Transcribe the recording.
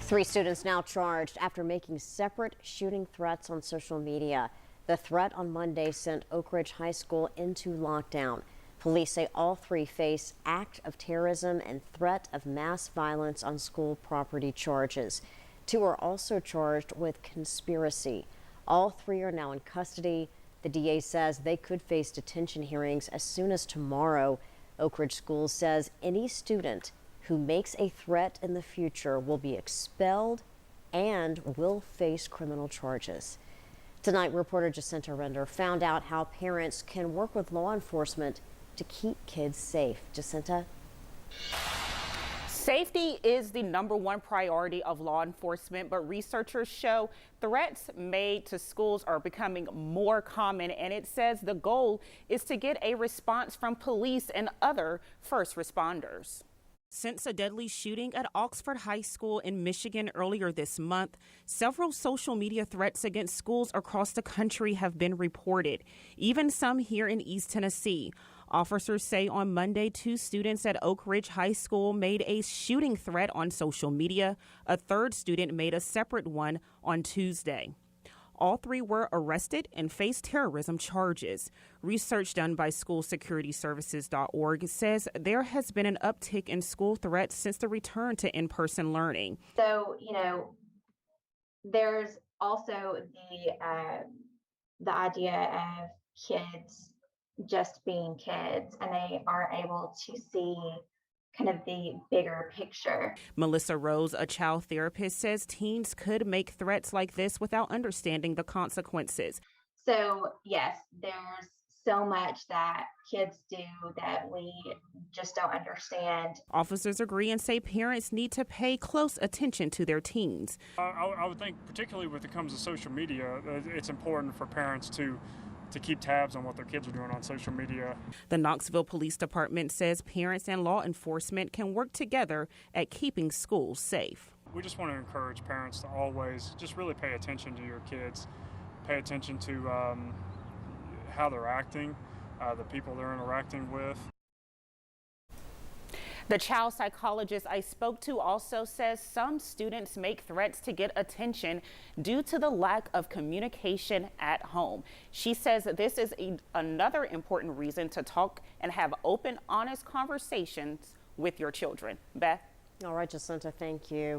Three students now charged after making separate shooting threats on social media. The threat on Monday sent Oak Ridge High School into lockdown. Police say all three face act of terrorism and threat of mass violence on school property charges. Two are also charged with conspiracy. All three are now in custody. The DA says they could face detention hearings as soon as tomorrow. Oak Ridge Schools says any student who makes a threat in the future will be expelled and will face criminal charges. Tonight, reporter Jacinta Render found out how parents can work with law enforcement to keep kids safe. Jacinta? Safety is the #1 priority of law enforcement, but researchers show threats made to schools are becoming more common, and it says the goal is to get a response from police and other first responders. Since a deadly shooting at Oxford High School in Michigan earlier this month, several social media threats against schools across the country have been reported, even some here in East Tennessee. Officers say on Monday, 2 students at Oak Ridge High School made a shooting threat on social media. A third student made a separate one on Tuesday. All 3 were arrested and face terrorism charges. Research done by schoolsecurityservices.org says there has been an uptick in school threats since the return to in-person learning. So, there's also the idea of kids just being kids, and they aren't able to see kind of the bigger picture. Melissa Rose, a child therapist, says teens could make threats like this without understanding the consequences. So yes, there's so much that kids do that we just don't understand. Officers agree and say parents need to pay close attention to their teens. I would think, particularly when it comes to social media, it's important for parents to keep tabs on what their kids are doing on social media. The Knoxville Police Department says parents and law enforcement can work together at keeping schools safe. We just want to encourage parents to always just really pay attention to your kids, pay attention to how they're acting, the people they're interacting with. The child psychologist I spoke to also says some students make threats to get attention due to the lack of communication at home. She says this is another important reason to talk and have open, honest conversations with your children. Beth? All right, Jacinta, thank you.